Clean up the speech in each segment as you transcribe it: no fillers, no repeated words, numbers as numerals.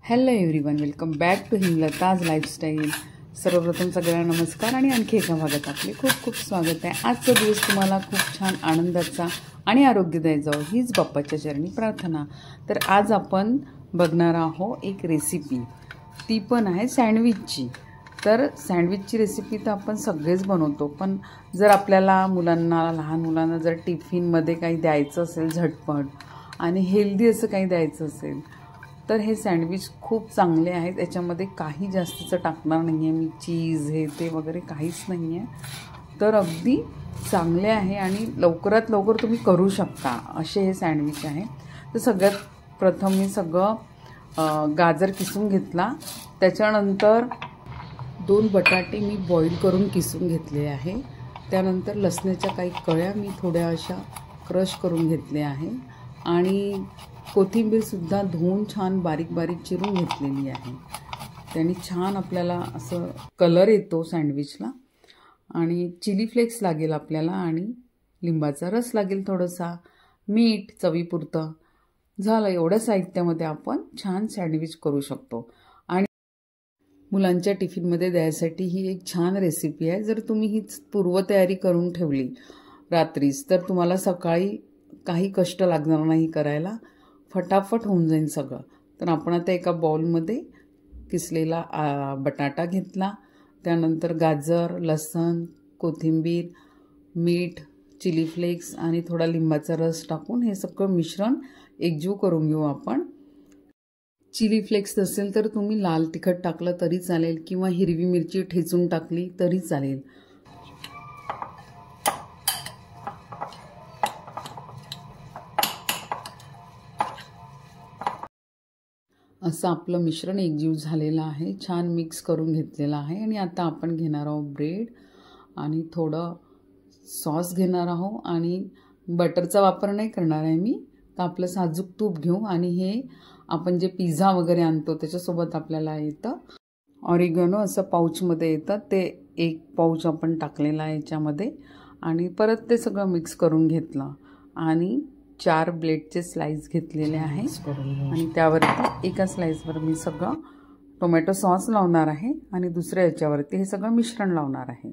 Hello everyone, welcome back to Himlata's lifestyle. सर्वप्रथम सगळ्यांना नमस्कार आणि आणखी एका भागात आपले खूप खूप स्वागत आहे। आजचा दिवस तुम्हाला खूप छान आनंदाचा आणि आरोग्यदायी जावो हीच बाप्पाच्या चरणी प्रार्थना। तर आज आपण बघणार आहोत एक रेसिपी, ती पण आहे सँडविचची। तर सँडविचची रेसिपी तर आपण सगळेच बनवतो, पण जर आपल्याला मुलांना, लहान मुलांना जर टिफिनमध्ये काही द्यायचं असेल झटपट आणि हेल्दी असं काही द्यायचं असेल तर हे सँडविच खूप चांगले आहेत। याच्यामध्ये काही जास्तीचं टाकणार नाही आहे मी, चीज हे ते वगैरे काहीच नाही आहे, तर अगदी चांगले आहे आणि लवकरात लवकर तुम्ही करू शकता असे हे सँडविच आहे। तर सगळ्यात प्रथम मी सगळं गाजर किसून घेतला, त्याच्यानंतर 2 बटाटे मी बॉईल करून किसून घेतले आहे, त्यानंतर लसणाच्या काही कळ्या मी थोड्या अशा क्रश करून घेतले आहे आणि कोथिंबीर सुद्धा धुवून छान बारीक बारीक चिरून घेतलेली आहे। त्याने छान आपल्याला असं कलर येतो सँडविचला। आणि चिली फ्लेक्स लागेल आपल्याला आणि लिंबाचा रस लागेल थोडासा, मीठ चवीपुरतं। झालं, एवढ्या साहित्यामध्ये आपण छान सँडविच करू शकतो आणि मुलांच्या टिफिनमध्ये द्यायसाठी ही एक छान रेसिपी आहे। जर तुम्ही ही पूर्वतयारी करून ठेवली रात्रीच तर तुम्हाला सकाळी काही कष्ट लागणार नाही करायला, फटाफट होऊन जाईल सगळं। तर आपण आता एका बाउलमध्ये किसलेला बटाटा घेतला, त्यानंतर गाजर, लसण, कोथिंबीर, मीठ, चिली फ्लेक्स आणि थोडा लिंबाचा रस टाकून हे सगळं मिश्रण एकजीव करून घेऊ आपण। चिली फ्लेक्स असेल तर तुम्ही लाल तिखट टाकलं तरी चालेल किंवा हिरवी मिरची ठेचून टाकली तरी चालेल। असं आपलं मिश्रण एकजीव झालेलं आहे, छान मिक्स करून घेतलेलं आहे। आणि आता आपण घेणार आहोत ब्रेड आणि थोडं सॉस घेणार आहोत आणि बटरचा वापर नाही करणार आहे मी, तर आपलं साजूक तूप घेऊ आणि हे आपण जे पिझ्झा वगैरे आणतो त्याच्यासोबत आपल्याला येतं ऑरिगॅनो असं पाऊचमध्ये येतं, ते 1 पाऊच आपण टाकलेला आहे याच्यामध्ये आणि परत ते सगळं मिक्स करून घेतलं आणि 4 ब्रेडचे स्लाइस घेतलेले आहे आणि त्यावरती एका स्लाइसवर मी सगळं टोमॅटो सॉस लावणार आहे आणि दुसऱ्या याच्यावरती हे सगळं मिश्रण लावणार आहे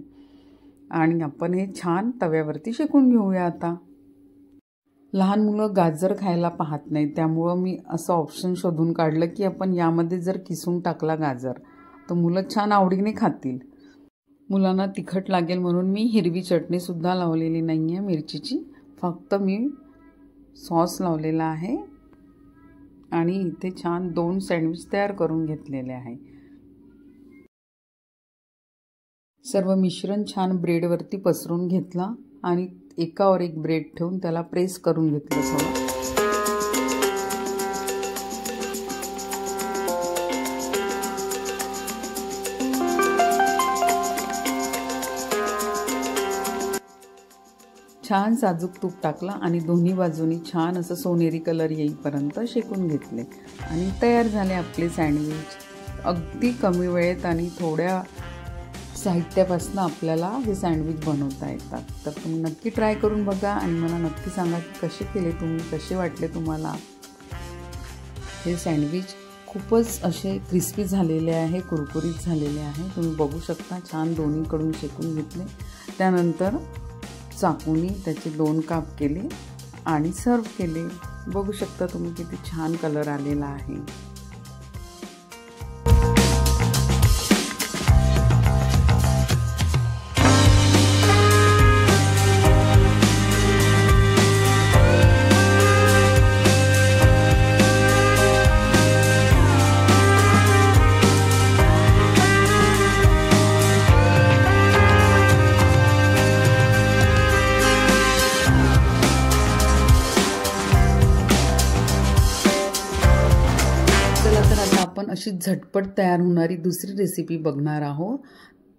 आणि आपण हे छान तव्यावरती शेकून घेऊया। आता लहान मुलं गाजर खायला पाहत नाही, त्यामुळं मी असं ऑप्शन शोधून काढलं की आपण यामध्ये जर किसून टाकला गाजर तर मुलं छान आवडीने खातील। मुलांना तिखट लागेल म्हणून मी हिरवी चटणीसुद्धा लावलेली नाही आहे मिरचीची, फक्त मी सॉस लावलेला आहे आणि इथे छान 2 सँडविच तयार करून घेतलेले आहे। सर्व मिश्रण छान ब्रेडवरती पसरून घेतला आणि एकावर एक ब्रेड ठेवून त्याला प्रेस करून घेतलं सगळं। छान साजूक तूप टाकला आणि दोन्ही बाजूनी छान असं सोनेरी कलर येईपर्यंत शेकून घेतले आणि तयार झाले आपले सँडविच। अगदी कमी वेळेत आणि थोड्या साहित्यापासून आपल्याला हे सँडविच बनवता येतात। तर तुम्ही नक्की ट्राय करून बघा आणि मला नक्की सांगा की कसे केले तुम्ही, कसे वाटले तुम्हाला। हे सँडविच खूपच असे क्रिस्पी झालेले आहे, कुरकुरीत झालेले आहे, तुम्ही बघू शकता। छान दोन्हीकडून शेकून घेतले, त्यानंतर चाकूनी त्याचे 2 काप केले आणि सर्व केले। बघू शकता तुम्ही किती छान कलर आलेला आहे। आपण अशी झटपट तयार होणारी दुसरी रेसिपी बघणार आहोत,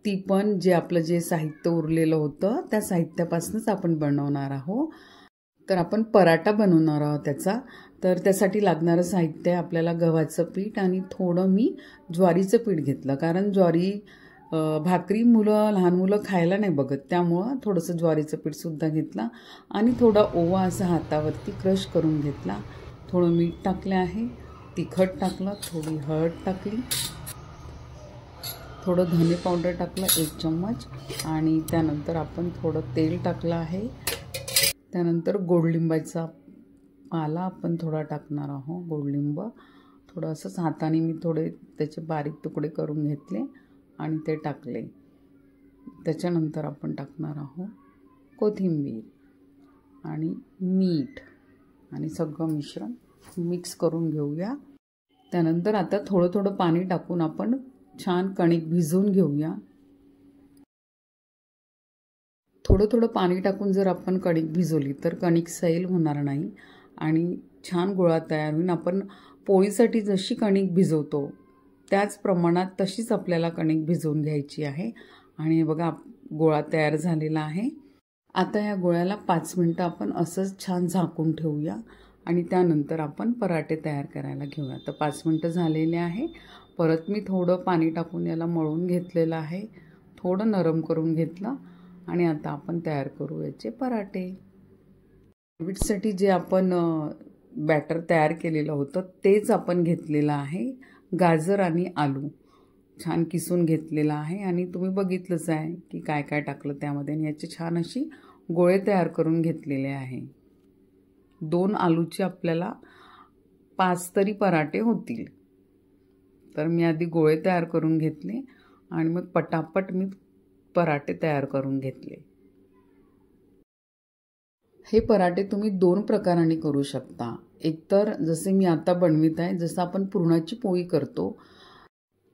ती पण जे आपलं जे साहित्य उरलेलं होतं त्या साहित्यापासूनच आपण बनवणार आहोत। तर आपण पराठा बनवणार आहोत त्याचा। तर त्यासाठी लागणारं साहित्य आपल्याला गव्हाचं पीठ आणि थोडं मी ज्वारीचं पीठ घेतलं, कारण ज्वारी भाकरी लहान मुलं खायला नाही बघत, त्यामुळं थोडंसं ज्वारीचं पीठसुद्धा घेतलं आणि थोडा ओवा असा हातावरती क्रश करून घेतला, थोडं मीठ टाकलं आहे तिखट टाकलं, थोडी हळद टाकली, थोडं धने पावडर टाकलं 1 चम्मच आणि त्यानंतर आपण थोडं तेल टाकलं आहे. त्यानंतर गोडलिंबाचा पाला आपण थोडा टाकणार आहोत. गोडलिंब थोडं असंच हाताने मी थोडे त्याचे बारीक तुकडे करून घेतले आणि ते टाकले. त्याच्यानंतर आपण टाकणार आहोत कोथिंबीर आणि मीठ आणि सगळं मिश्रण मिक्स करून घेऊया. त्यानंतर आता थोडं थोडं पाणी टाकून आपण छान कणिक भिजवून घेऊया. थोडं थोडं पाणी टाकून जर आपण कणिक भिजवली तर कणिक सैल होणार नाही आणि छान गोळा तयार होईल. आपण पोळीसाठी जशी कणिक भिजवतो त्याच प्रमाणात तशीच आपल्याला कणिक भिजवून घ्यायची आहे. आणि बघा गोळा तयार झालेला आहे. आता या गोळ्याला 5 मिनटं आपण असंच छान झाकून ठेवूया आणि त्यानंतर आपण पराठे तयार करायला घेऊया. तर 5 मिनटं झालेले आहे. परत मी थोडं पाणी टाकून याला मळून घेतलेलं आहे, थोडं नरम करून घेतलं आणि आता आपण तयार करू याचे पराठे. सँडविचसाठी जे आपण बॅटर तयार केलेलं होतं तेच आपण घेतलेलं आहे. गाजर आणि आलू छान किसून घेतलेला आहे आणि तुम्ही बघितलंच आहे की काय काय टाकलं त्यामध्ये. आणि याचे छान अशी गोळे तयार करून घेतलेले आहे. 2 आलूचे आपल्याला 5 तरी पराठे होतील. तर मी आधी गोळे तयार करून घेतले आणि मग पटापट मी पराठे तयार करून घेतले. हे पराठे तुम्ही 2 प्रकारांनी करू शकता. एकतर जसे मी आता बनवित आहे, जसं आपण पुरणाची पोळी करतो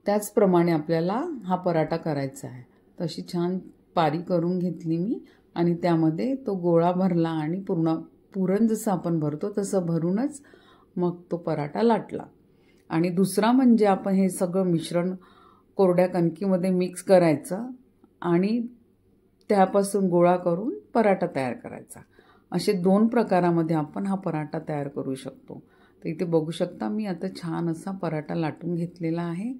त्याचप्रमाणे आपल्याला हा पराठा करायचा आहे. तशी छान पारी करून घेतली मी आणि त्यामध्ये तो गोळा भरला आणि पुरण जसं आपण भरतो तसं भरूनच मग तो पराठा लाटला. आणि दुसरा म्हणजे आपण हे सगळं मिश्रण कोरड्या कणकीमध्ये मिक्स करायचं आणि त्यापासून गोळा करून पराठा तयार करायचा. असे 2 प्रकारामध्ये आपण हा पराठा तयार करू शकतो. तर इथे बघू शकता मी आता छान असा पराठा लाटून घेतलेला आहे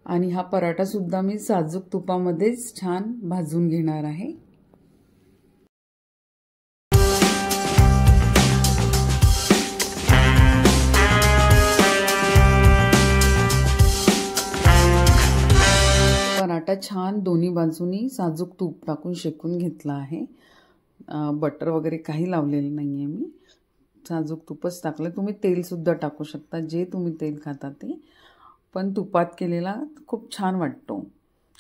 आणि हा पराठासुद्धा मी साजूक तुपामध्येच छान भाजून घेणार आहे. पराठा छान दोन्ही बाजूनी साजूक तूप टाकून शेकून घेतला आहे. बटर वगैरे काही लावलेलं नाही आहे मी, साजूक तूपच टाकलं. तुम्ही तेलसुद्धा टाकू शकता, जे तुम्ही तेल खाता ते, पण तुपात केलेला खूप छान वाटतो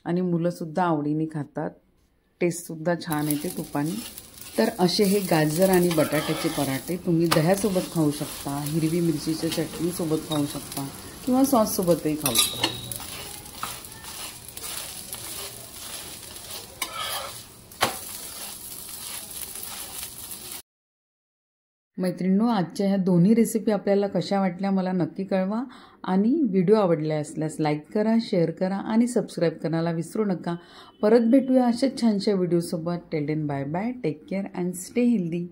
आणि मुलंसुद्धा आवडीने खातात. टेस्टसुद्धा छान येते तुपाने. तर असे हे गाजर आणि बटाट्याचे पराठे तुम्ही दह्यासोबत खाऊ शकता, हिरवी मिरचीच्या चटणीसोबत खाऊ शकता किंवा सॉससोबतही खाऊ शकता. मैत्रिणींनो, आजच्या ह्या दोन्ही रेसिपी आपल्याला कशा वाटल्या मला नक्की कळवा आणि व्हिडिओ आवडल्या असल्यास लाईक करा, शेअर करा आणि सबस्क्राईब करायला विसरू नका. परत भेटूया अशाच छानशा व्हिडिओसोबत. Till then bye bye, take care and stay healthy.